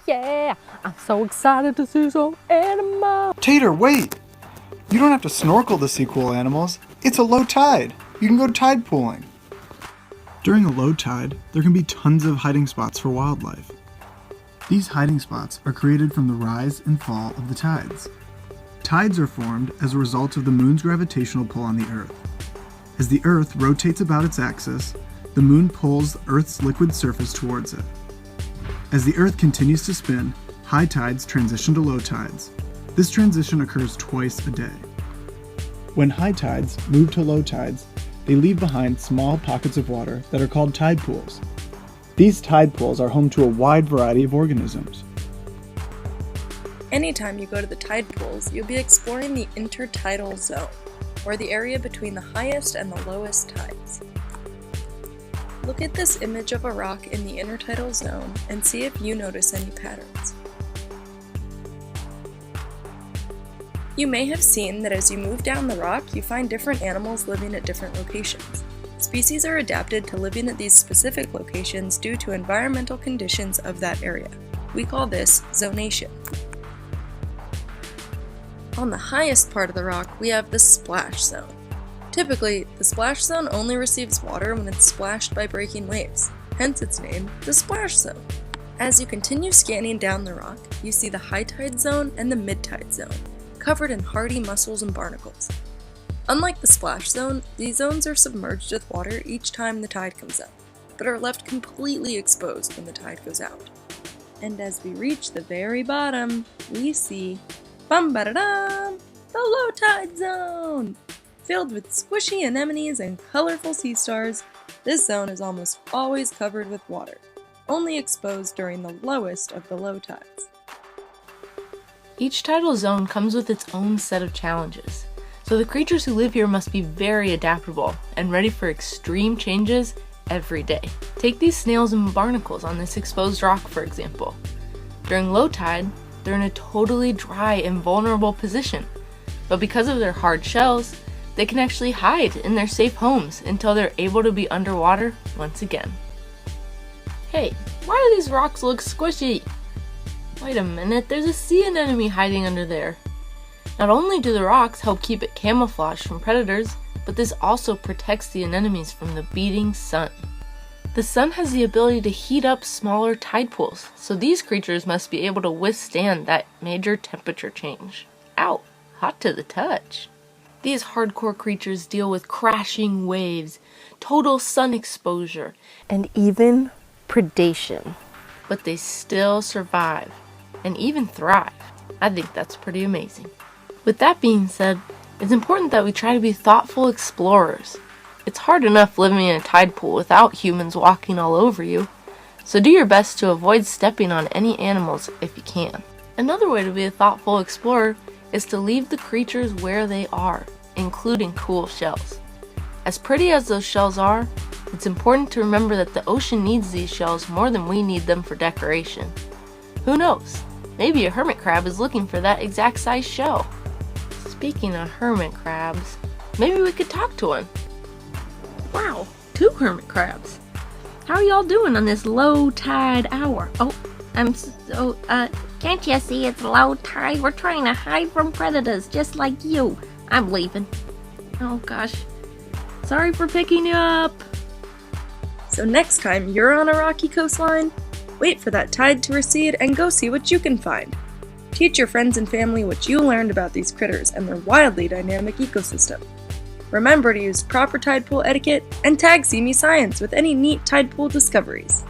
yeah, I'm so excited to see some animals. Tater, wait! You don't have to snorkel to see cool animals. It's a low tide. You can go tidepooling. During a low tide, there can be tons of hiding spots for wildlife. These hiding spots are created from the rise and fall of the tides. Tides are formed as a result of the moon's gravitational pull on the Earth. As the Earth rotates about its axis, the moon pulls the Earth's liquid surface towards it. As the Earth continues to spin, high tides transition to low tides. This transition occurs twice a day. When high tides move to low tides, they leave behind small pockets of water that are called tide pools. These tide pools are home to a wide variety of organisms. Anytime you go to the tide pools, you'll be exploring the Intertidal Zone, or the area between the highest and the lowest tides. Look at this image of a rock in the Intertidal Zone and see if you notice any patterns. You may have seen that as you move down the rock, you find different animals living at different locations. Species are adapted to living at these specific locations due to environmental conditions of that area. We call this zonation. On the highest part of the rock, we have the splash zone. Typically, the splash zone only receives water when it's splashed by breaking waves, hence its name, the splash zone. As you continue scanning down the rock, you see the high tide zone and the mid tide zone, covered in hardy mussels and barnacles. Unlike the splash zone, these zones are submerged with water each time the tide comes up, but are left completely exposed when the tide goes out. And as we reach the very bottom, we see bum-ba-da-dum, the low tide zone! Filled with squishy anemones and colorful sea stars, this zone is almost always covered with water, only exposed during the lowest of the low tides. Each tidal zone comes with its own set of challenges, so the creatures who live here must be very adaptable and ready for extreme changes every day. Take these snails and barnacles on this exposed rock, for example. During low tide, they're in a totally dry and vulnerable position, but because of their hard shells, they can actually hide in their safe homes until they're able to be underwater once again. Hey, why do these rocks look squishy? Wait a minute, there's a sea anemone hiding under there. Not only do the rocks help keep it camouflaged from predators, but this also protects the anemones from the beating sun. The sun has the ability to heat up smaller tide pools, so these creatures must be able to withstand that major temperature change. Ow, hot to the touch. These hardcore creatures deal with crashing waves, total sun exposure, and even predation. But they still survive, and even thrive. I think that's pretty amazing. With that being said, it's important that we try to be thoughtful explorers. It's hard enough living in a tide pool without humans walking all over you, so do your best to avoid stepping on any animals if you can. Another way to be a thoughtful explorer is to leave the creatures where they are, including cool shells. As pretty as those shells are, it's important to remember that the ocean needs these shells more than we need them for decoration. Who knows? Maybe a hermit crab is looking for that exact size shell. Speaking of hermit crabs, maybe we could talk to one. Wow, 2 hermit crabs. How are y'all doing on this low tide hour? Oh, Can't you see it's low tide? We're trying to hide from predators just like you. I'm leaving. oh gosh. Sorry for picking you up. So next time you're on a rocky coastline, wait for that tide to recede and go see what you can find. Teach your friends and family what you learned about these critters and their wildly dynamic ecosystem. Remember to use proper tide pool etiquette and tag See Me Science with any neat tide pool discoveries.